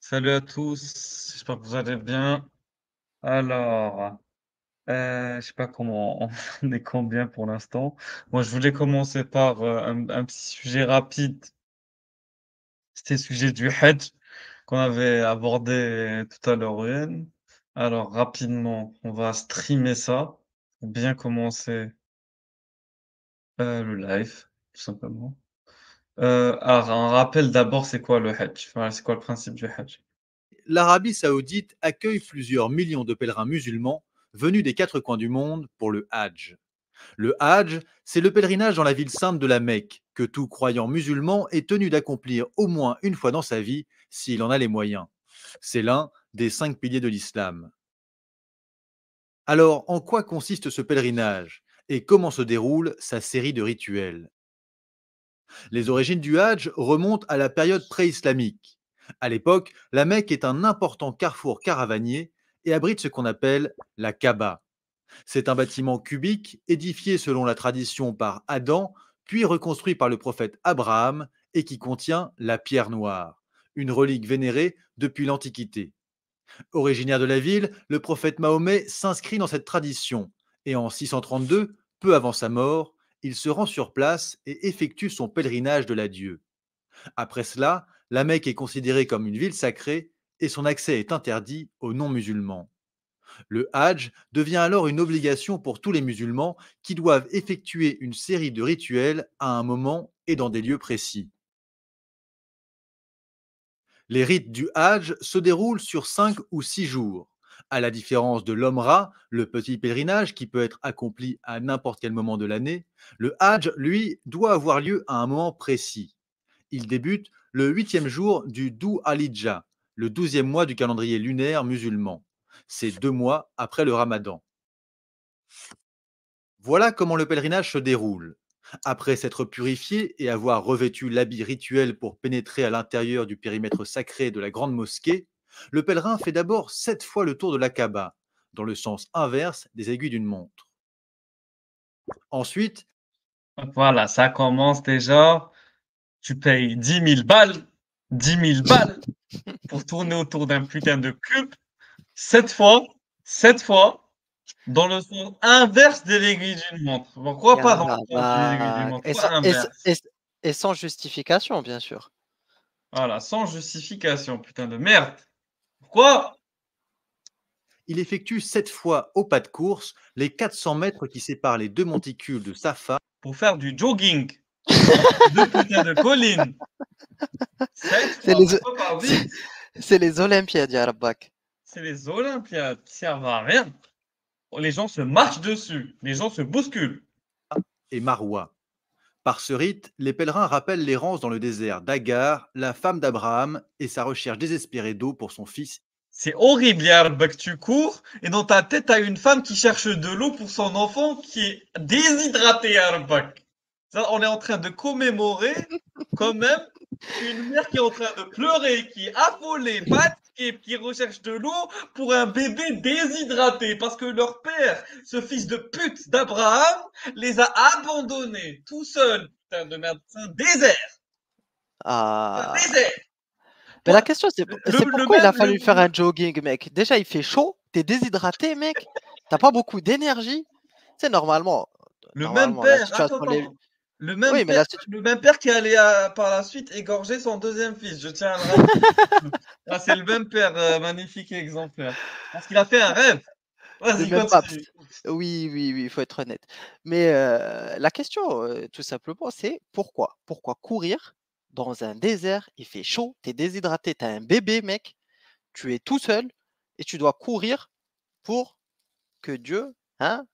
Salut à tous, j'espère que vous allez bien. Alors, je sais pas comment on est combien pour l'instant. Moi, je voulais commencer par, un petit sujet rapide. C'était le sujet du Hajj qu'on avait abordé tout à l'heure, Yann. Alors rapidement, on va streamer ça pour bien commencer, le live, tout simplement. Alors un rappel d'abord, c'est quoi le Hajj? Voilà, c'est quoi le principe du Hajj? L'Arabie saoudite accueille plusieurs millions de pèlerins musulmans venus des quatre coins du monde pour le Hajj. Le Hajj, c'est le pèlerinage dans la ville sainte de la Mecque que tout croyant musulman est tenu d'accomplir au moins une fois dans sa vie s'il en a les moyens. C'est l'un des 5 piliers de l'islam. Alors, en quoi consiste ce pèlerinage et comment se déroule sa série de rituels? Les origines du Hajj remontent à la période pré-islamique. À l'époque, la Mecque est un important carrefour caravanier et abrite ce qu'on appelle la Kaaba. C'est un bâtiment cubique édifié selon la tradition par Adam, puis reconstruit par le prophète Abraham et qui contient la pierre noire, une relique vénérée depuis l'Antiquité. Originaire de la ville, le prophète Mahomet s'inscrit dans cette tradition et en 632, peu avant sa mort, il se rend sur place et effectue son pèlerinage de l'adieu. Après cela, la Mecque est considérée comme une ville sacrée et son accès est interdit aux non-musulmans. Le Hajj devient alors une obligation pour tous les musulmans qui doivent effectuer une série de rituels à un moment et dans des lieux précis. Les rites du Hajj se déroulent sur 5 ou 6 jours. À la différence de l'Omra, le petit pèlerinage qui peut être accompli à n'importe quel moment de l'année, le Hajj, lui, doit avoir lieu à un moment précis. Il débute le 8e jour du Dhu al-Hijjah, le 12e mois du calendrier lunaire musulman. C'est 2 mois après le Ramadan. Voilà comment le pèlerinage se déroule. Après s'être purifié et avoir revêtu l'habit rituel pour pénétrer à l'intérieur du périmètre sacré de la grande mosquée, le pèlerin fait d'abord 7 fois le tour de la Kaaba, dans le sens inverse des aiguilles d'une montre. Ensuite, Donc voilà, ça commence déjà. Tu payes 10 000 balles, 10 000 balles pour tourner autour d'un putain de cube, 7 fois, dans le sens inverse de l'aiguille d'une montre. Pourquoi pas Ya dans le sens de l'aiguille d'une Rabak. montre? Pourquoi inverse? Et sans justification, bien sûr. Voilà, sans justification, putain de merde. Pourquoi? il effectue 7 fois au pas de course les 400 mètres qui séparent les deux monticules de Safa. Pour faire du jogging entre deux putains de collines. Sept C'est fois, les, pourquoi pas c'est vite? c'est les Olympiades, Ya Rabak. C'est les Olympiades qui servent à rien. Les gens se marchent dessus, les gens se bousculent. Et Marwa. Par ce rite, les pèlerins rappellent l'errance dans le désert d'Agar, la femme d'Abraham, et sa recherche désespérée d'eau pour son fils. C'est horrible, Yarbak, tu cours et dans ta tête, t'as une femme qui cherche de l'eau pour son enfant qui est déshydraté, Yarbak. Ça, on est en train de commémorer quand même une mère qui est en train de pleurer, qui est affolée, fatiguée, qui recherche de l'eau pour un bébé déshydraté parce que leur père, ce fils de pute d'Abraham, les a abandonnés tout seul. Putain de merde, c'est un désert. C'est un Ah. désert. Mais la Toi, question, le, c'est le pourquoi il même, a fallu faire un jogging, mec. Déjà, il fait chaud, t'es déshydraté, mec. T'as pas beaucoup d'énergie. C'est le même normalement, la père, attends, situation. attends. Oui, mais Le même père qui allait par la suite égorger son deuxième fils, je tiens à le rappeler. Ah, c'est le même père, magnifique et exemplaire. Parce qu'il a fait un rêve. le Vas-y, même pape. continue. Oui, oui, oui, il faut être honnête. Mais la question, tout simplement, c'est pourquoi? Pourquoi courir dans un désert, il fait chaud, t'es déshydraté, t'as un bébé, mec, tu es tout seul et tu dois courir pour que Dieu, hein,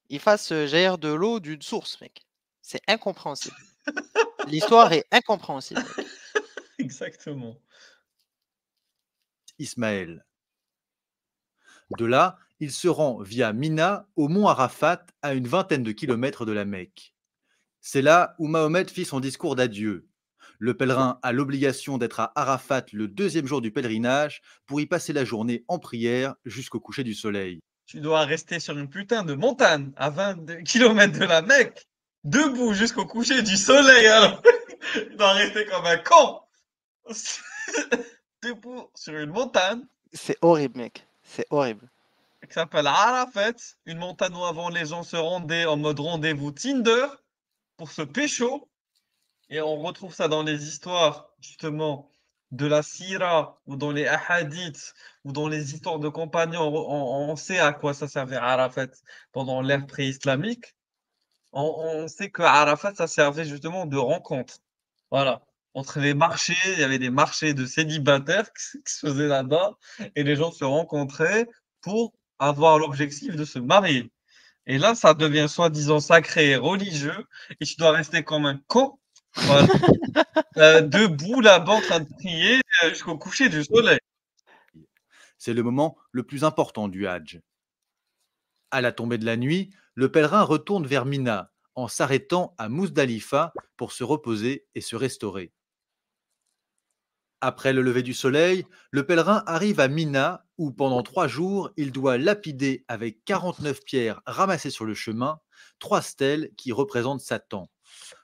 il fasse jaillir de l'eau d'une source, mec. C'est incompréhensible. L'histoire est incompréhensible, mec. Exactement. Ismaël. De là, il se rend via Mina au mont Arafat, à une vingtaine de kilomètres de la Mecque. C'est là où Mahomet fit son discours d'adieu. Le pèlerin a l'obligation d'être à Arafat le deuxième jour du pèlerinage pour y passer la journée en prière jusqu'au coucher du soleil. Tu dois rester sur une putain de montagne à 22 kilomètres de la Mecque, debout jusqu'au coucher du soleil, alors. Tu dois rester comme un con. debout sur une montagne C'est horrible, mec. C'est horrible. qui s'appelle Arafat, une montagne où avant les gens se rendaient en mode rendez-vous Tinder pour se pécho. Et on retrouve ça dans les histoires, justement, de la Sira ou dans les Hadiths ou dans les histoires de compagnons. On sait à quoi ça servait Arafat pendant l'ère pré-islamique. On sait que Arafat, ça servait justement de rencontre. Voilà. Entre les marchés, il y avait des marchés de célibataires qui se faisaient là-bas et les gens se rencontraient pour avoir l'objectif de se marier. Et là, ça devient soi-disant sacré et religieux et tu dois rester comme un con, voilà, debout là-bas en train de prier jusqu'au coucher du soleil. C'est le moment le plus important du Hadj. À la tombée de la nuit, le pèlerin retourne vers Mina en s'arrêtant à Mousdalifa pour se reposer et se restaurer. Après le lever du soleil, le pèlerin arrive à Mina où pendant 3 jours, il doit lapider avec 49 pierres ramassées sur le chemin, 3 stèles qui représentent Satan.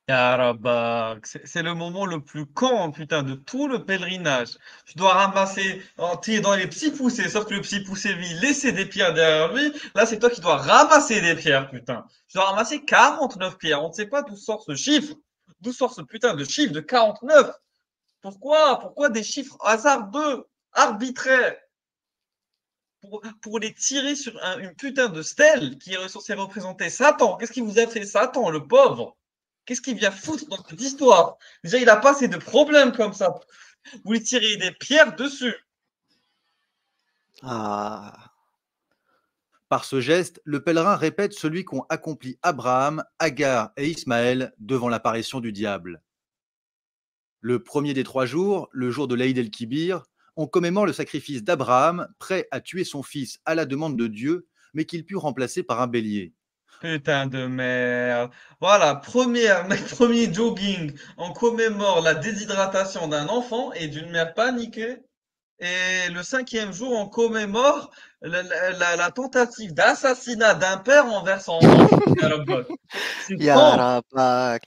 Ya Rabbak, c'est le moment le plus con, putain, de tout le pèlerinage. Tu dois ramasser, t'es dans les petits poussés, sauf que le petit poussé, lui, il laissait des pierres derrière lui. Là, c'est toi qui dois ramasser des pierres, putain. Tu dois ramasser 49 pierres. On ne sait pas d'où sort ce chiffre. D'où sort ce putain de chiffre de 49? Pourquoi? Pourquoi des chiffres hasardeux, arbitraires? Pour les tirer sur une putain de stèle qui est censée représenter Satan. Qu'est-ce qui vous a fait Satan, le pauvre? Qu'est-ce qu'il vient foutre dans cette histoire? Déjà, il a pas assez de problèmes comme ça. Vous lui tirez des pierres dessus. Ah. Par ce geste, le pèlerin répète celui qu'ont accompli Abraham, Agar et Ismaël devant l'apparition du diable. Le premier des 3 jours, le jour de l'Aïd el-Kibir, on commémore le sacrifice d'Abraham, prêt à tuer son fils à la demande de Dieu, mais qu'il put remplacer par un bélier. Putain de merde. Voilà, premier jogging. On commémore la déshydratation d'un enfant et d'une mère paniquée. Et le 5e jour, on commémore la tentative d'assassinat d'un père envers son enfant. C'est Ya con. Rabak.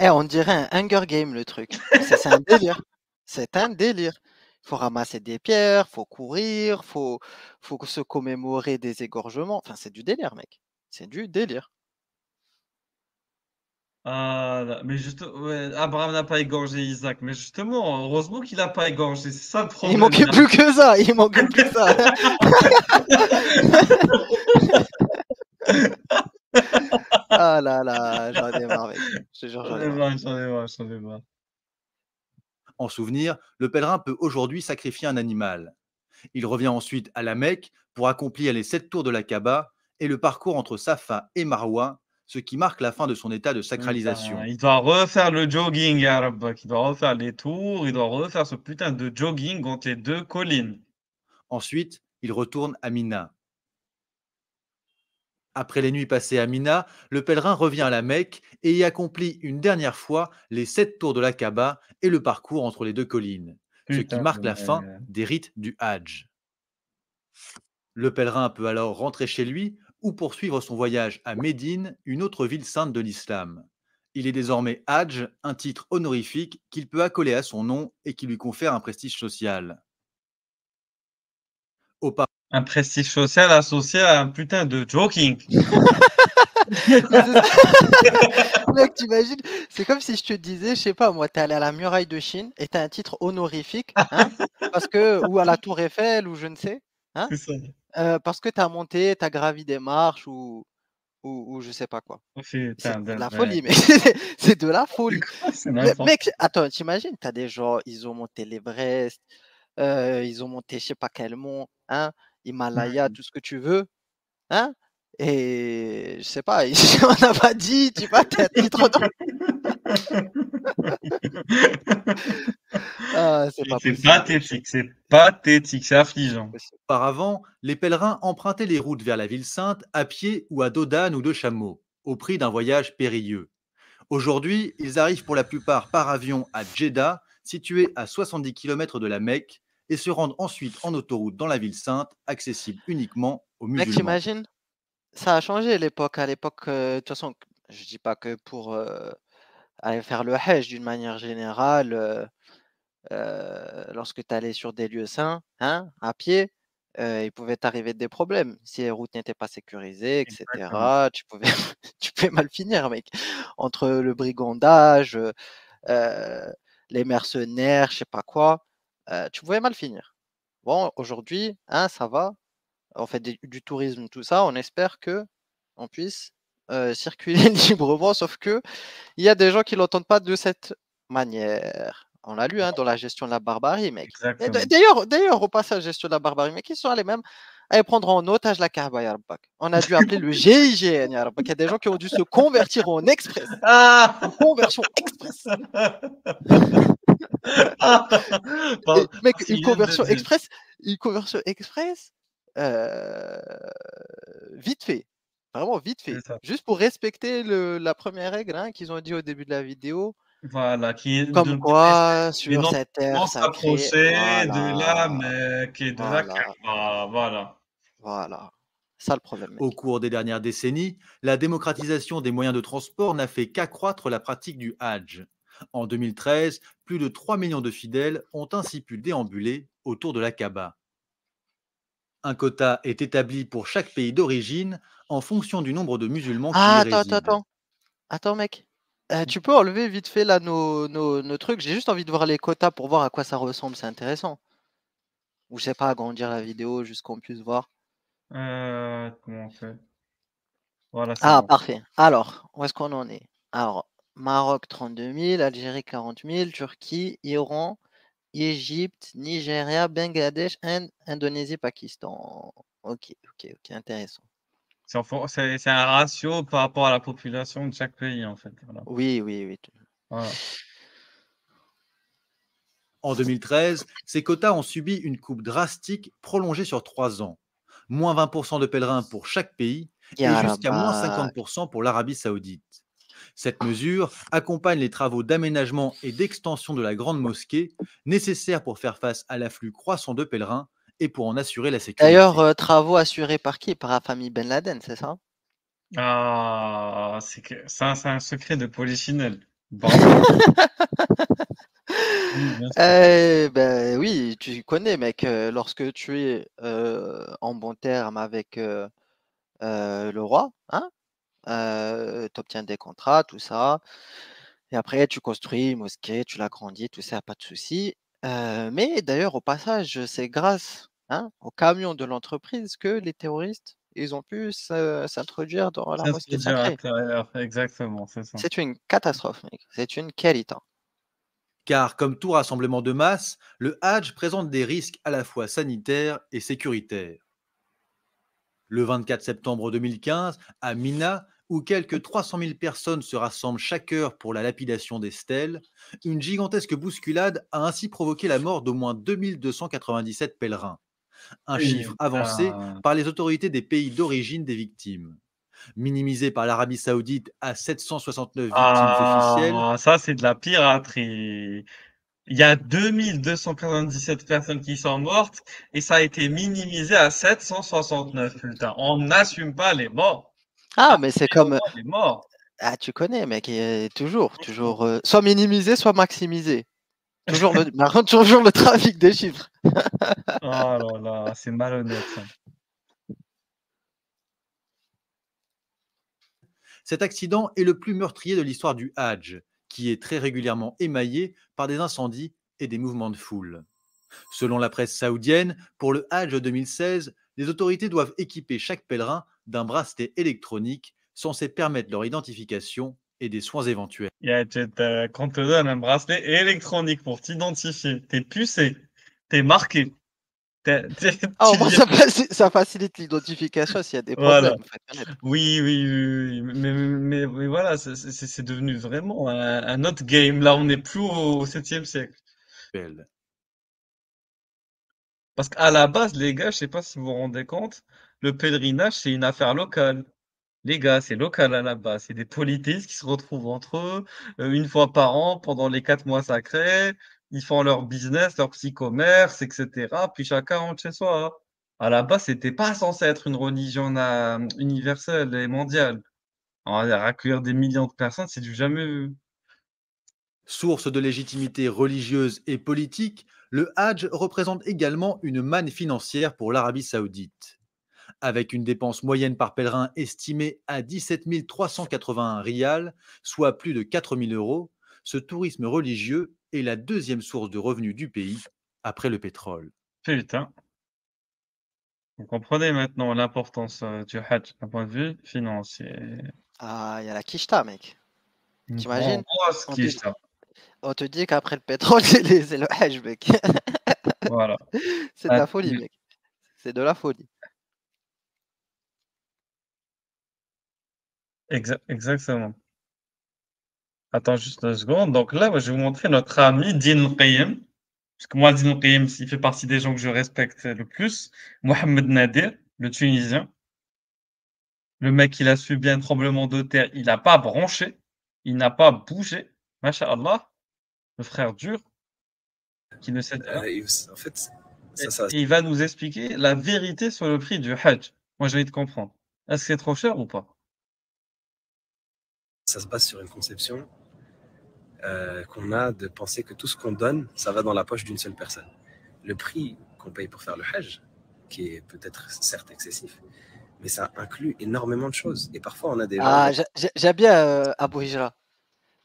On dirait un Hunger Game, le truc. C'est un délire. C'est un délire. Faut ramasser des pierres, faut courir, faut se commémorer des égorgements. Enfin, c'est du délire, mec. C'est du délire. Ah, là, mais juste, ouais, Abraham n'a pas égorgé Isaac, mais justement, heureusement qu'il n'a pas égorgé, c'est ça le Il problème. manquait plus que ça. Il manquait plus que ça. Ah là là, j'en ai marre, mec. Je te jure, j'en ai marre. J'en ai marre. En souvenir, le pèlerin peut aujourd'hui sacrifier un animal. Il revient ensuite à la Mecque pour accomplir les 7 tours de la Kaaba et le parcours entre Safa et Marwa, ce qui marque la fin de son état de sacralisation. Il doit refaire le jogging, ya Rabbak. Il doit refaire les tours, il doit refaire ce putain de jogging entre les deux collines. Ensuite, il retourne à Mina. Après les nuits passées à Mina, le pèlerin revient à la Mecque et y accomplit une dernière fois les 7 tours de la Kaaba et le parcours entre les deux collines, ce qui Putain de marque la fin merde. des rites du Hadj. Le pèlerin peut alors rentrer chez lui ou poursuivre son voyage à Médine, une autre ville sainte de l'islam. Il est désormais Hadj, un titre honorifique qu'il peut accoler à son nom et qui lui confère un prestige social. Aupa- Un prestige social associé à un putain de jogging. Mais c'est ça. Mec, t'imagines? C'est comme si je te disais, je sais pas, moi, t'es allé à la muraille de Chine et t'as un titre honorifique, hein, parce que, ou à la Tour Eiffel, ou je ne sais, hein, C'est ça. parce que t'as monté, t'as gravi des marches, ou je sais pas quoi. C'est Putain de de la merde. folie, mec. C'est de la folie. C'est Mais, n'importe mec, attends, t'imagines, t'as des gens, ils ont monté l'Everest, ils ont monté je sais pas quel mont, hein, Himalaya, quoi. tout ce que tu veux, hein, et je sais pas, on n'a pas dit, tu vois, t'es un titre Ah, c'est pas C'est possible, mec. pathétique, c'est affligeant. Possible. Auparavant, les pèlerins empruntaient les routes vers la ville sainte à pied ou à dos d'âne ou de chameau, au prix d'un voyage périlleux. Aujourd'hui, ils arrivent pour la plupart par avion à Djeddah, situé à 70 km de la Mecque, et se rendent ensuite en autoroute dans la ville sainte, accessible uniquement aux Mec, musulmans. t'imagines? Ça a changé l'époque. À l'époque, de toute façon, je dis pas que pour aller faire le Hajj d'une manière générale, lorsque tu allais sur des lieux saints, hein, à pied, il pouvait t'arriver des problèmes. Si les routes n'étaient pas sécurisées, et Exactement. cetera, tu pouvais tu pouvais mal finir, mec. Entre le brigandage, heu, les mercenaires, je sais pas quoi, tu pouvais mal finir. Bon, aujourd'hui, hein, ça va, on fait du tourisme, tout ça, on espère qu'on puisse, circuler librement, sauf qu'il y a des gens qui l'entendent pas de cette manière. On l'a lu, hein, dans la gestion de la barbarie, mec. Et Exactement. d'ailleurs, au passage, gestion de la barbarie, mec, ils sont allés même aller prendre en otage la Kaaba, ya Rabbak. On a dû appeler le GIGN, ya Rabbak. Il y a des gens qui ont dû se convertir en express, en Ah! conversion express. Et Par mec, parce qu'il vient de dire. une conversion express, heu, vite fait, vraiment vite C'est fait. ça. Juste pour respecter la première règle, hein, qu'ils ont dit au début de la vidéo, Voilà, qui est de comme ne pas laisser quoi les sur cette non-musulmans terre sacrée, s'approcher de la voilà, Mecque et de la voilà, Kaaba, voilà. voilà. Ça le problème, Au mec. cours des dernières décennies, la démocratisation des moyens de transport n'a fait qu'accroître la pratique du Hajj. En 2013, plus de 3 millions de fidèles ont ainsi pu déambuler autour de la Kaaba. Un quota est établi pour chaque pays d'origine en fonction du nombre de musulmans qui y Ah, attends, attends, résident. attends. Attends, mec. Tu peux enlever vite fait là nos trucs? J'ai juste envie de voir les quotas pour voir à quoi ça ressemble, c'est intéressant. Ou je sais pas, agrandir la vidéo juste qu'on puisse voir. Comment on fait? Voilà, c'est Ah, bon. parfait. Alors, où est-ce qu'on en est? Alors, Maroc 32 000, Algérie 40 000, Turquie, Iran, Égypte, Nigeria, Bangladesh, Inde, Indonésie, Pakistan. Ok, ok, ok, intéressant. C'est un ratio par rapport à la population de chaque pays, en fait, voilà. Oui, oui, oui. Voilà. En 2013, ces quotas ont subi une coupe drastique prolongée sur 3 ans. Moins 20% de pèlerins pour chaque pays et jusqu'à moins Yarabak. 50% pour l'Arabie saoudite. Cette mesure accompagne les travaux d'aménagement et d'extension de la grande mosquée nécessaires pour faire face à l'afflux croissant de pèlerins et pour en assurer la D'ailleurs, sécurité. travaux assurés par qui? Par la famille Ben Laden, c'est ça? Ah, c'est que ça, c'est un secret de polichinelle. Bravo. Oui, bien sûr. Ben oui, tu connais, mec, lorsque tu es en bon terme avec le roi, hein, tu obtiens des contrats, tout ça. Et après, tu construis une mosquée, tu l'agrandis, tout ça, pas de souci. Mais d'ailleurs, au passage, c'est grâce, hein, au camion de l'entreprise que les terroristes, ils ont pu s'introduire dans la mosquée S'introduire à sacrée. l'intérieur, exactement, c'est ça. C'est une catastrophe, mec. C'est une qualité. Car comme tout rassemblement de masse, le Hajj présente des risques à la fois sanitaires et sécuritaires. Le 24 septembre 2015, à Mina, où quelques 300 000 personnes se rassemblent chaque heure pour la lapidation des stèles, une gigantesque bousculade a ainsi provoqué la mort d'au moins 2297 pèlerins, un Et chiffre avancé par les autorités des pays d'origine des victimes. Minimisé par l'Arabie saoudite à 769 victimes officielles, ça, c'est de la piraterie. Il y a 2297 personnes qui sont mortes et ça a été minimisé à 769, putain. On n'assume pas les morts. Ah, mais c'est Assumez au comme, moins les morts. ah, tu connais, mec, toujours, soit minimisé, soit maximisé. Toujours le, par contre, toujours le trafic des chiffres. Oh là là, c'est malhonnête ça. cet accident est le plus meurtrier de l'histoire du Hajj, qui est très régulièrement émaillé par des incendies et des mouvements de foule. Selon la presse saoudienne, pour le Hajj 2016, les autorités doivent équiper chaque pèlerin d'un bracelet électronique censé permettre leur identification et des soins éventuels. Qu'on te donne un bracelet électronique pour t'identifier, t'es pucé, t'es marqué, Ah, au tu moins, deviens. ça facilite l'identification s'il y a des Voilà. problèmes, faut être honnête. Oui, oui, oui, oui, mais voilà, c'est devenu vraiment un autre game. Là, on n'est plus au 7e siècle. Parce qu'à la base, les gars, je sais pas si vous vous rendez compte, le pèlerinage, c'est une affaire locale. Les gars, c'est local à la base. C'est des polythéistes qui se retrouvent entre eux une fois par an pendant les 4 mois sacrés. Ils font leur business, leur petit commerce, etc. Puis chacun rentre chez soi, hein. À la base, c'était pas censé être une religion universelle et mondiale. On va dire, accueillir des millions de personnes, c'est du jamais vu. Source de légitimité religieuse et politique, le Hajj représente également une manne financière pour l'Arabie saoudite. Avec une dépense moyenne par pèlerin estimée à 17 381 rials, soit plus de 4 000 euros, ce tourisme religieux est la deuxième source de revenus du pays, après le pétrole. Putain, vous comprenez maintenant l'importance du Hajj d'un point de vue financier. Ah, il y a la quicheta, mec. Une T'imagines? grosse On te, quiche, ça. on te dit qu'après le pétrole, c'est le Hajj, mec. Voilà. C'est de la folie, mec. C'est de la folie. Exactement. Attends juste 2 secondes. Donc là, moi, je vais vous montrer notre ami Din Qayyim. Parce que moi, Din Qayyim, il fait partie des gens que je respecte le plus. Mohamed Nadir, le Tunisien. Le mec, il a subi un tremblement de terre. Il n'a pas bronché. Il n'a pas bougé. Masha'Allah. Le frère dur. Qui ne sait rien. En fait, Et il va nous expliquer la vérité sur le prix du Hajj. Moi, j'ai envie de comprendre. Est-ce que c'est trop cher ou pas? ça se base sur une conception qu'on a de penser que tout ce qu'on donne, ça va dans la poche d'une seule personne. Le prix qu'on paye pour faire le Hajj, qui est peut-être certes excessif, mais ça inclut énormément de choses. Et parfois, on a des gens... Ah, j'aime bien Abou Hijra,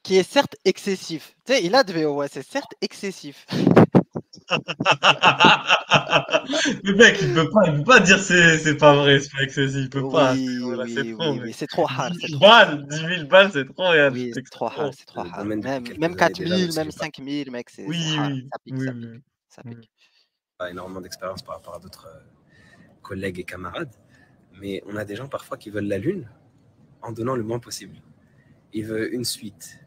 qui est certes excessif. Tu sais, il a de VO, c'est certes excessif. Le mec, il peut pas dire c'est pas vrai, c'est pas excessif, il peut pas. Oui, Voilà, c'est oui, trop, oui, mec. oui, c'est trop hard. 10 C'est 000 trop hard. balles, 10 000 balles, c'est trop, Yann. Oui, c'est trop hard, c'est trop le hard. domaine depuis quelques Même années 4 déjà, 000, même si même j'ai pas 5 000, mec, c'est Oui, hard. oui, Ça pique, oui, ça oui. pique, ça Oui. pique. pas énormément d'expérience par rapport à d'autres collègues et camarades, mais on a des gens parfois qui veulent la lune en donnant le moins possible. Il veut une suite,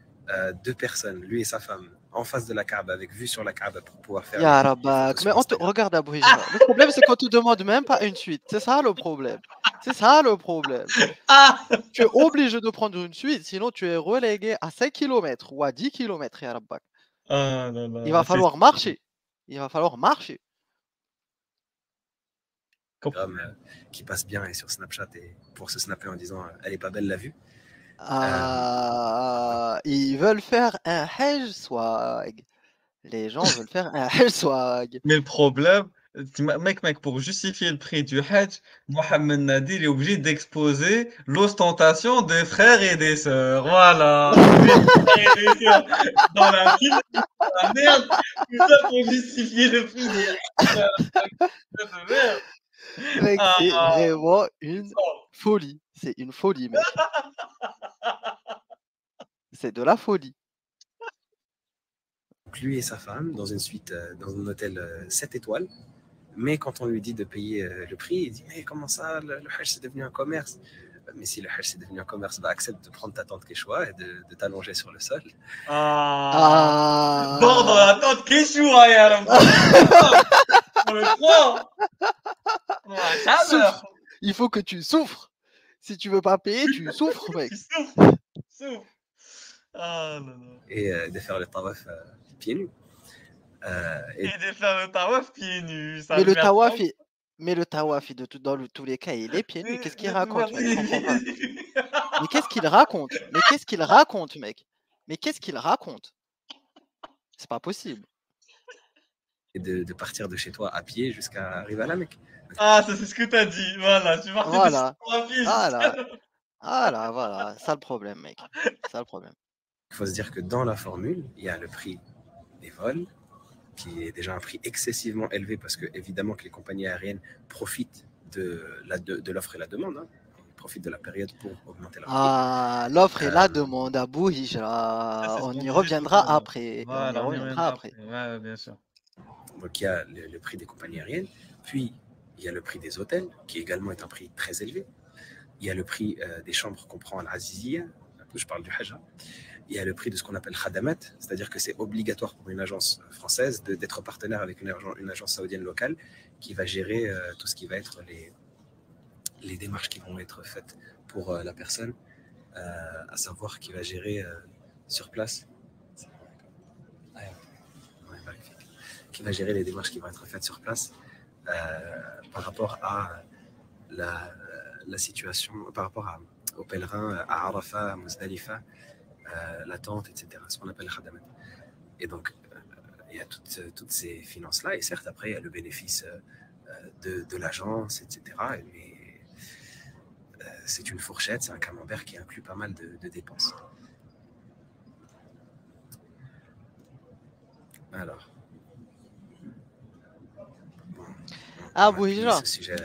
2 personnes, lui et sa femme, en face de la Kaaba, avec vue sur la Kaaba pour pouvoir faire Ya les Rabbak, photos mais sur on te Instagram. regarde Abou Hijra. Le problème, c'est qu'on te demande même pas une suite. C'est ça le problème. C'est ça le problème. Ah! Tu es obligé de prendre une suite, sinon tu es relégué à 5 km ou à 10 km, ya Rabbak. Ah là Il là, va c'est falloir marcher. Il va falloir marcher. Qui passe bien et sur Snapchat et pour se snapper en disant elle est pas belle la vue. Ils veulent faire un Hajj swag. Les gens veulent faire un Hajj swag. Mais le problème, mec, pour justifier le prix du Hajj, Mohamed Nadi, il est obligé d'exposer l'ostentation des frères et des sœurs. Voilà. Des frères et des sœurs. Dans la ville, la merde. Tout ça pour justifier le prix des Hajj. De merde. Mec, Ah, c'est vraiment une putain. folie. C'est une folie, mec. C'est de la folie. Donc lui et sa femme dans une suite, dans un hôtel 7 étoiles. Mais quand on lui dit de payer le prix, il dit mais comment ça, le Hajj c'est devenu un commerce. Mais si le Hajj c'est devenu un commerce, bah accepte de prendre ta tente Quechua et de t'allonger sur le sol. Dors dans la tente Quechua, ya. On le croit. Ça meurt. Il faut que tu souffres. Si tu veux pas payer, tu souffres, mec. Tu souffres. Ah là là. Et de faire le tawaf pieds nus. Et de faire le tawaf pieds nus. Ça Mais le merde tawaf, trop. dans tous les cas, il est pieds nus. Qu'est-ce qu'il raconte, mec? Mais- Je comprends pas. Mais qu'est-ce qu'il raconte? Mais qu'est-ce qu'il raconte, mec? Mais qu'est-ce qu'il raconte? C'est pas possible. Et de partir de chez toi à pied jusqu'à arriver à la Mecque. Ah, ça c'est ce que t'as dit. Voilà, tu vas Voilà. Voilà. Voilà. Ça le problème, mec. Ça le problème. Il faut se dire que dans la formule, il y a le prix des vols, qui est déjà un prix excessivement élevé parce que évidemment que les compagnies aériennes profitent de l'offre et la demande. Hein. Ils profitent de la période pour augmenter leur prix. L'offre et la demande à Abou Hijra. On y reviendra après. Voilà, On y reviendra après. Ouais, bien sûr. Donc il y a le prix des compagnies aériennes, puis il y a le prix des hôtels, qui également est un prix très élevé. Il y a le prix des chambres qu'on prend à l'Azizia, je parle du Hajj. Il y a le prix de ce qu'on appelle Khadamat, c'est-à-dire que c'est obligatoire pour une agence française d'être partenaire avec une agence saoudienne locale qui va gérer tout ce qui va être les démarches qui vont être faites pour la personne, à savoir qui va gérer sur place. Qui va gérer les démarches qui vont être faites sur place par rapport à la situation, par rapport aux pèlerins à Arafat, à Muzdalifa, la tente, etc. Ce qu'on appelle Khadamat. Et donc, il y a toutes ces finances-là. Et certes, après, il y a le bénéfice de l'agence, etc. Mais c'est une fourchette, c'est un camembert qui inclut pas mal de dépenses. Alors. Bon, Ah, on a plié Bouhija, ce sujet.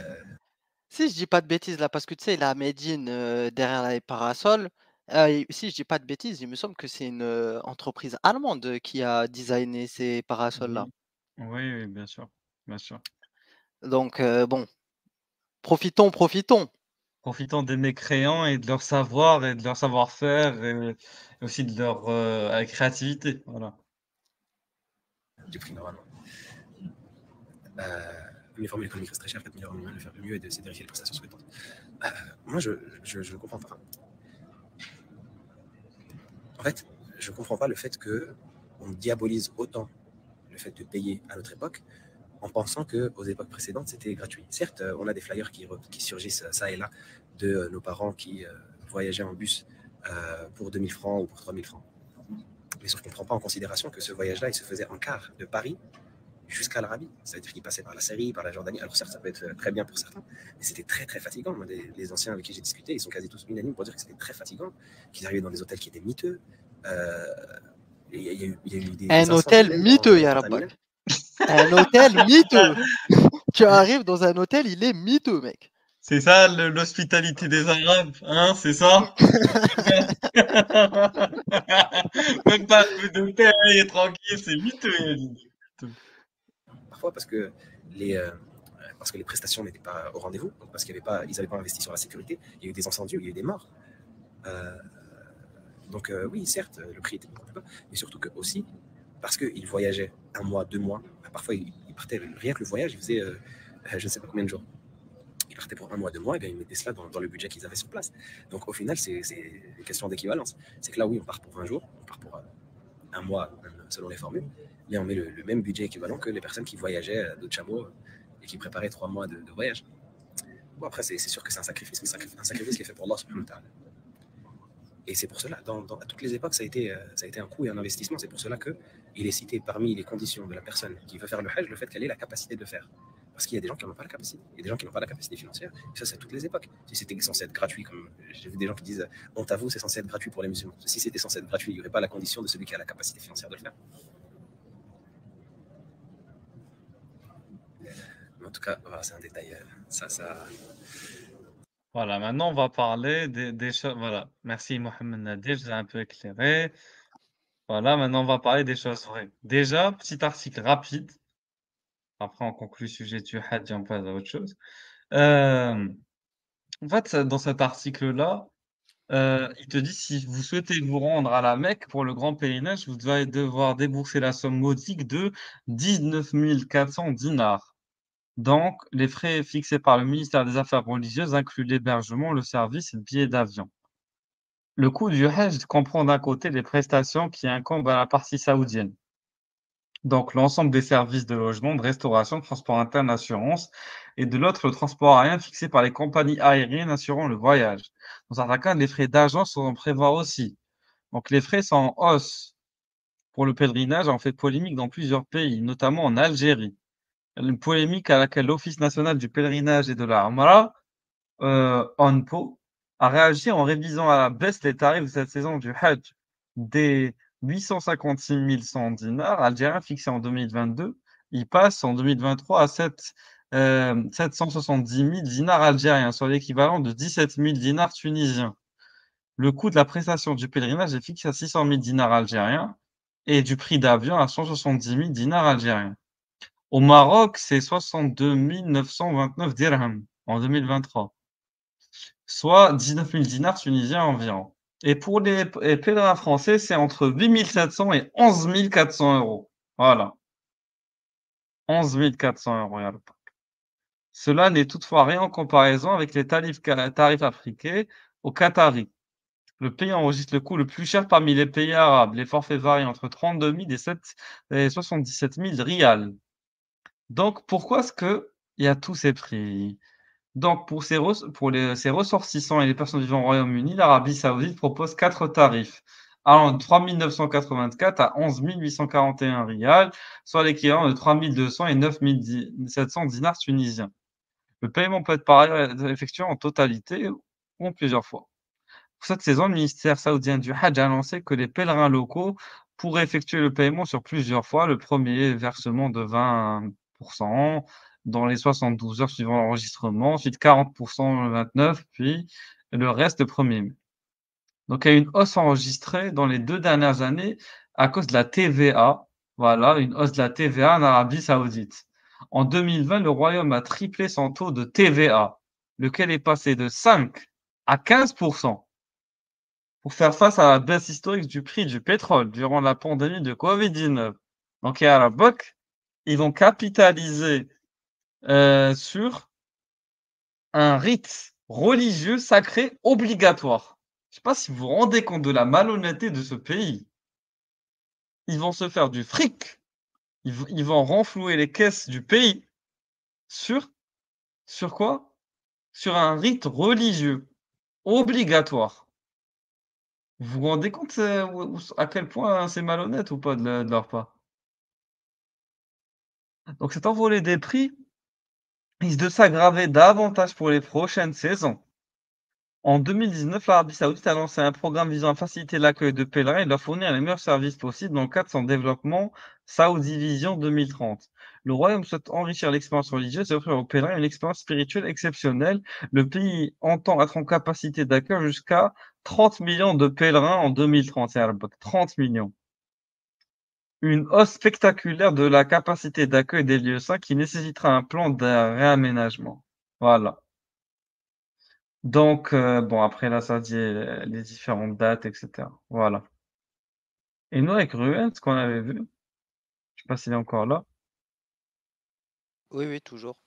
si je dis pas de bêtises là, parce que tu sais, la Médine derrière les parasols, si je dis pas de bêtises, il me semble que c'est une entreprise allemande qui a designé ces parasols-là. Oui, oui, bien sûr. Bien sûr. Donc, bon, profitons. Profitant des mécréants et de leur savoir et de leur savoir-faire et aussi de leur créativité. Voilà. Du prix normalement. Les formules économiques restent très chères, 4 milliards en humain, le faire le mieux et de vérifier les prestations souhaitantes. Moi, je ne comprends pas. En fait, je ne comprends pas le fait qu'on diabolise autant le fait de payer à notre époque en pensant qu'aux époques précédentes, c'était gratuit. Certes, on a des flyers qui surgissent ça et là de nos parents qui voyageaient en bus pour 2000 francs ou pour 3000 francs. Mais sauf qu'on ne prend pas en considération que ce voyage-là, il se faisait en car de Paris jusqu'à l'Arabie. C'est-à-dire qu'il passait par la Syrie, par la Jordanie. Alors certes, ça peut être très bien pour certains, mais c'était très très fatigant. Moi, les anciens avec qui j'ai discuté, ils sont quasi tous unanimes pour dire que c'était très fatigant, qu'ils arrivaient dans des hôtels qui étaient miteux. Il y a eu des Un hôtel miteux, ya Rabbak. Un hôtel miteux. Tu arrives dans un hôtel, il est miteux, mec. C'est ça l'hospitalité des Arabes, hein, c'est ça. Même pas un peu d'hôtel, il est tranquille, c'est miteux. Parfois parce que les prestations n'étaient pas au rendez-vous, parce qu'ils n'avaient pas investi sur la sécurité. Il y a eu des incendies, il y a eu des morts. Donc oui, certes, le prix était beaucoup plus bas, mais surtout que aussi parce qu'ils voyageaient 1 mois, 2 mois. Parfois, ils partaient, rien que le voyage, ils faisaient je ne sais pas combien de jours. Ils partaient pour 1 mois, 2 mois, et bien ils mettaient cela dans le budget qu'ils avaient sur place. Donc au final, c'est une question d'équivalence. C'est que là, oui, on part pour 20 jours, on part pour 1 mois, selon les formules, mais on met le même budget équivalent que les personnes qui voyageaient de chameau et qui préparaient 3 mois de voyage. Bon, après, c'est sûr que c'est un sacrifice, mais un sacrifice qui est fait pour Allah subhanahu wa ta'ala. Et c'est pour cela, à toutes les époques, ça a été un coût et un investissement. C'est pour cela qu'il est cité parmi les conditions de la personne qui veut faire le hajj, le fait qu'elle ait la capacité de le faire. Parce qu'il y a des gens qui n'en ont pas la capacité. Il y a des gens qui n'ont pas la capacité financière. Et ça, c'est à toutes les époques. Si c'était censé être gratuit, comme j'ai vu des gens qui disent honte à vous, c'est censé être gratuit pour les musulmans. Si c'était censé être gratuit, il n'y aurait pas la condition de celui qui a la capacité financière de le faire. Mais en tout cas, voilà, c'est un détail. Voilà, maintenant on va parler des choses. Voilà, merci Mohamed Nadir, je l'ai un peu éclairé. Voilà, maintenant on va parler des choses vraies. Déjà, petit article rapide. Après, on conclut le sujet du Hajj et on passe à autre chose. En fait, dans cet article-là, il te dit si vous souhaitez vous rendre à la Mecque pour le grand pèlerinage, vous allez devoir débourser la somme modique de 19 400 dinars. Donc, les frais fixés par le ministère des Affaires religieuses incluent l'hébergement, le service et le billet d'avion. Le coût du Hajj comprend d'un côté les prestations qui incombent à la partie saoudienne. Donc, l'ensemble des services de logement, de restauration, de transport interne, assurance, et de l'autre, le transport aérien fixé par les compagnies aériennes assurant le voyage. Dans certains cas, les frais d'agence sont à prévoir aussi. Donc, les frais sont en hausse pour le pèlerinage, en fait polémique dans plusieurs pays, notamment en Algérie. Une polémique à laquelle l'Office national du pèlerinage et de la Umrah, ONPO, a réagi en révisant à la baisse les tarifs de cette saison du Hajj des 856 100 dinars algériens fixés en 2022. Ils passent en 2023 à 770 000 dinars algériens, soit l'équivalent de 17 000 dinars tunisiens. Le coût de la prestation du pèlerinage est fixé à 600 000 dinars algériens et du prix d'avion à 170 000 dinars algériens. Au Maroc, c'est 62 929 dirhams en 2023, soit 19 000 dinars tunisiens environ. Et pour les pèlerins français, c'est entre 8 700 et 11 400 euros. Voilà. 11 400 euros. Cela n'est toutefois rien en comparaison avec les tarifs appliqués aux Qataris. Le pays enregistre le coût le plus cher parmi les pays arabes. Les forfaits varient entre 32 000 et 77 000 rials. Donc, pourquoi est-ce qu'il y a tous ces prix? Donc, pour ces ressortissants et les personnes vivant au Royaume-Uni, l'Arabie Saoudite propose 4 tarifs. allant de 3 984 à 11 841 rials, soit l'équivalent de 3 200 et 9 700 dinars tunisiens. Le paiement peut être par ailleurs effectué en totalité ou en plusieurs fois. Pour cette saison, le ministère saoudien du Hajj a annoncé que les pèlerins locaux pourraient effectuer le paiement sur plusieurs fois. Le premier versement de 20% dans les 72 heures suivant l'enregistrement, ensuite 40% le 29, puis le reste le 1er mai. Donc il y a une hausse enregistrée dans les 2 dernières années à cause de la TVA. Voilà, une hausse de la TVA en Arabie Saoudite. En 2020, le royaume a triplé son taux de TVA, lequel est passé de 5 à 15% pour faire face à la baisse historique du prix du pétrole durant la pandémie de Covid-19. Donc à la BOC, ils vont capitaliser sur un rite religieux sacré obligatoire. Je ne sais pas si vous vous rendez compte de la malhonnêteté de ce pays. Ils vont se faire du fric. Ils vont renflouer les caisses du pays sur quoi? Sur un rite religieux obligatoire. Vous vous rendez compte, à quel point c'est malhonnête ou pas de leur part? Donc cet envolée des prix risque de s'aggraver davantage pour les prochaines saisons. En 2019, l'Arabie Saoudite a lancé un programme visant à faciliter l'accueil de pèlerins et leur fournir les meilleurs services possibles dans le cadre de son développement Saudi Vision 2030. Le royaume souhaite enrichir l'expérience religieuse et offrir aux pèlerins une expérience spirituelle exceptionnelle. Le pays entend être en capacité d'accueillir jusqu'à 30 millions de pèlerins en 2030. C'est 30 millions. Une hausse spectaculaire de la capacité d'accueil des lieux saints qui nécessitera un plan de réaménagement. Voilà. Donc, bon, après là, ça dit les différentes dates, etc. Voilà. Et nous, avec Ruel, ce qu'on avait vu, je sais pas s'il est encore là. Oui, oui, toujours.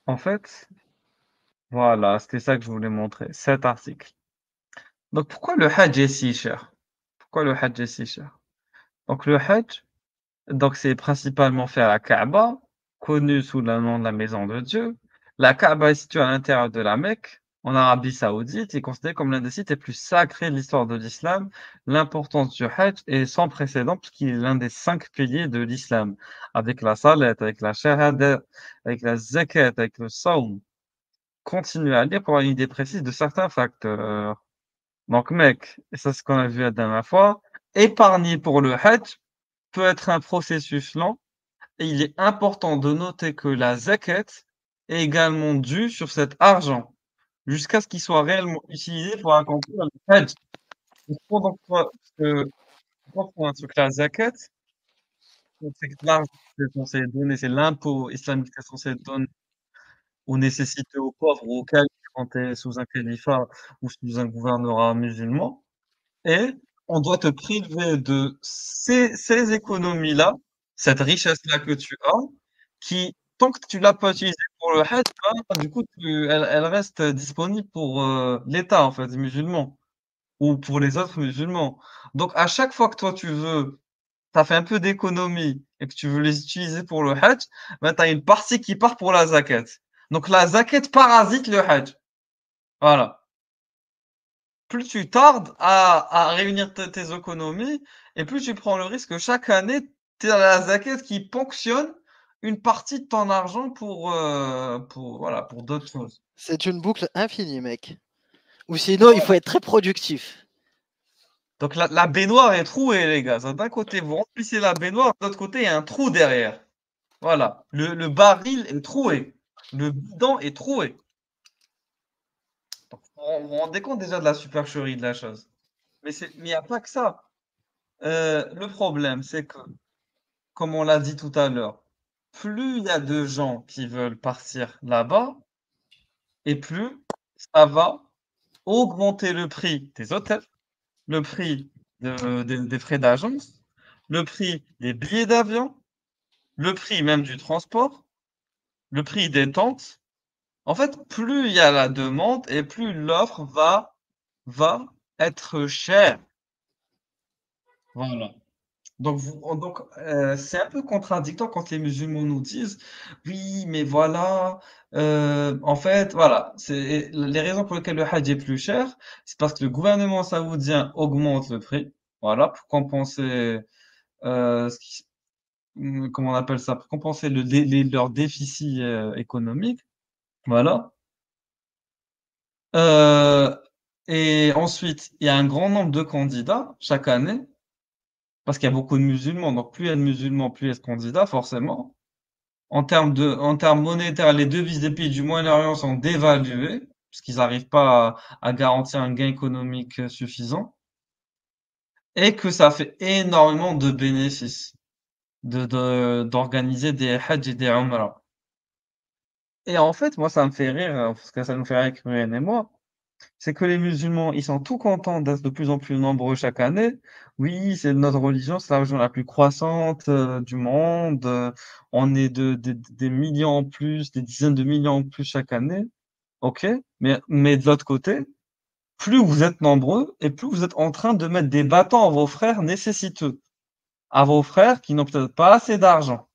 En fait, voilà, c'était ça que je voulais montrer, cet article. Donc, pourquoi le Hajj est si cher? Pourquoi le Hajj est si cher? Donc, le Hajj, donc c'est principalement fait à la Kaaba, connue sous le nom de la maison de Dieu. La Kaaba est située à l'intérieur de la Mecque, en Arabie Saoudite, et considérée comme l'un des sites les plus sacrés de l'histoire de l'islam. L'importance du Hajj est sans précédent puisqu'il est l'un des 5 piliers de l'islam, avec la salat, avec la shahada, avec la zakat, avec le sawm. Continuez à lire pour avoir une idée précise de certains facteurs. Donc, mec, et ça c'est ce qu'on a vu la dernière fois, épargner pour le Hajj peut être un processus lent et il est important de noter que la zakat est également due sur cet argent jusqu'à ce qu'il soit réellement utilisé pour accomplir le Hajj. Donc, parce que pour un truc, la zakat, c'est que l'argent qui est censé être donné, c'est l'impôt islamique qui est censé être donné aux nécessités aux pauvres ou aux califes quand tu es sous un califat ou sous un gouvernorat musulman. Et on doit te priver de ces économies-là, cette richesse-là que tu as, qui, tant que tu l'as pas utilisée pour le Hajj, du coup, elle reste disponible pour l'État, en fait, musulman, ou pour les autres musulmans. Donc, à chaque fois que toi, tu as fait un peu d'économies et que tu veux les utiliser pour le Hajj, ben, tu as une partie qui part pour la zakat. Donc, la zakat parasite le Hajj. Voilà. Plus tu tardes à réunir tes économies et plus tu prends le risque que chaque année, tu as la zakat qui ponctionne une partie de ton argent voilà, pour d'autres choses. C'est une boucle infinie, mec. Ou sinon, il faut être très productif. Donc la baignoire est trouée, les gars. D'un côté, vous remplissez la baignoire, de l'autre côté, il y a un trou derrière. Voilà. Le baril est troué. Le bidon est troué. Donc, vous vous rendez compte déjà de la supercherie de la chose. Mais il n'y a pas que ça. Le problème, c'est que, comme on l'a dit tout à l'heure, plus il y a de gens qui veulent partir là-bas, et plus ça va augmenter le prix des hôtels, le prix des frais d'agence, le prix des billets d'avion, le prix même du transport, le prix des tentes. En fait, plus il y a la demande et plus l'offre va être chère. Voilà. C'est un peu contradictoire quand les musulmans nous disent, oui, mais voilà, en fait, voilà, c'est les raisons pour lesquelles le Hajj est plus cher, c'est parce que le gouvernement saoudien augmente le prix, voilà, pour compenser, ce qui, comment on appelle ça, pour compenser leur déficit économique, voilà. Euh, et ensuite, il y a un grand nombre de candidats chaque année. Parce qu'il y a beaucoup de musulmans, donc plus il y a de musulmans, plus il y a de candidats, forcément. En termes monétaires, les devises des pays du Moyen-Orient sont dévaluées, puisqu'ils n'arrivent pas à garantir un gain économique suffisant, et que ça fait énormément de bénéfices d'organiser des Hajj et des Umrah. Et en fait, moi, ça me fait rire, parce que ça nous fait rire avec Ryan et moi, c'est que les musulmans, ils sont tout contents d'être de plus en plus nombreux chaque année. Oui, c'est notre religion, c'est la religion la plus croissante du monde. On est des millions en plus, des dizaines de millions en plus chaque année. OK, mais de l'autre côté, plus vous êtes nombreux et plus vous êtes en train de mettre des bâtons à vos frères nécessiteux, à vos frères qui n'ont peut-être pas assez d'argent.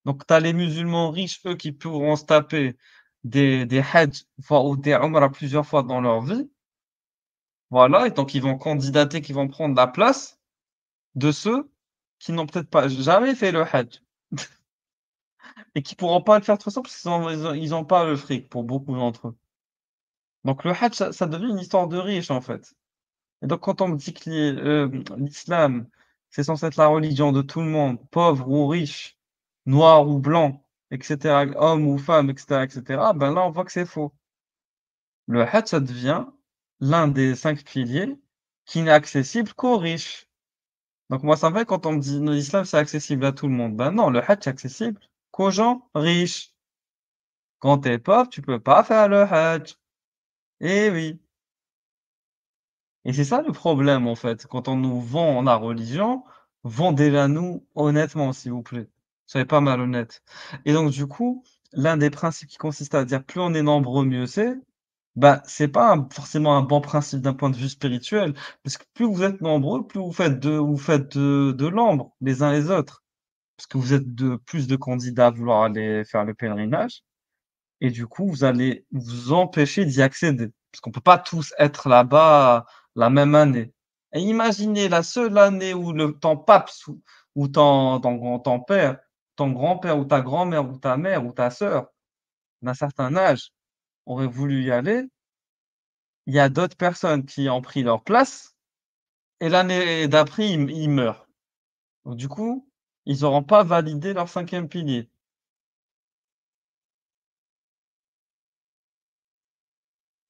Donc, tu as les musulmans riches, eux, qui pourront se taper des hajj ou des umrah plusieurs fois dans leur vie. Voilà, et donc ils vont candidater, qui vont prendre la place de ceux qui n'ont peut-être pas jamais fait le Hajj et qui pourront pas le faire de toute façon parce qu'ils ont pas le fric pour beaucoup d'entre eux. Donc le Hajj, ça devient une histoire de riches en fait. Et donc quand on me dit que l'islam, c'est censé être la religion de tout le monde, pauvre ou riche, noir ou blanc, etc., homme ou femme, etc., etc., ben là on voit que c'est faux. Le Hajj, ça devient l'un des 5 piliers qui n'est accessible qu'aux riches. Donc moi, ça me fait quand on me dit l'islam, c'est accessible à tout le monde. Ben non, le Hajj, c'est accessible qu'aux gens riches. Quand t'es pauvre, tu peux pas faire le Hajj. Eh oui. Et c'est ça le problème, en fait. Quand on nous vend la religion, vendez-la nous honnêtement, s'il vous plaît. Soyez pas malhonnête. Et donc, du coup, l'un des principes qui consiste à dire plus on est nombreux, mieux c'est, bah, c'est pas forcément un bon principe d'un point de vue spirituel. Parce que plus vous êtes nombreux, plus vous faites de l'ombre les uns les autres. Parce que vous êtes plus de candidats à vouloir aller faire le pèlerinage, et du coup, vous allez vous empêcher d'y accéder. Parce qu'on peut pas tous être là-bas la même année. Et imaginez la seule année où ton pape ou ton père, ton grand-père ou ta grand-mère ou ta mère ou ta sœur d'un certain âge aurait voulu y aller. Il y a d'autres personnes qui ont pris leur place et l'année d'après, ils meurent. Donc, du coup, ils n'auront pas validé leur 5e pilier.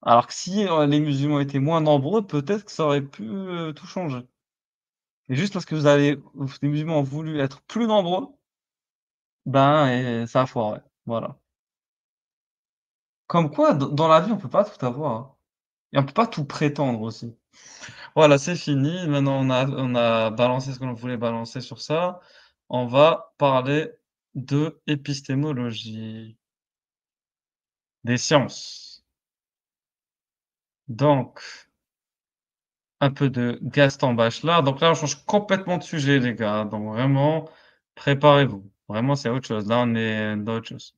Alors que si les musulmans étaient moins nombreux, peut-être que ça aurait pu tout changer. Et juste parce que les musulmans ont voulu être plus nombreux, ben, et ça a foiré. Voilà. Comme quoi, dans la vie, on peut pas tout avoir, hein. Et on peut pas tout prétendre aussi. Voilà, c'est fini. Maintenant, on a balancé ce qu'on voulait balancer sur ça. On va parler de épistémologie, des sciences. Donc, un peu de Gaston Bachelard. Donc là, on change complètement de sujet, les gars. Donc vraiment, préparez-vous. Vraiment, c'est autre chose. Là, on est dans autre chose.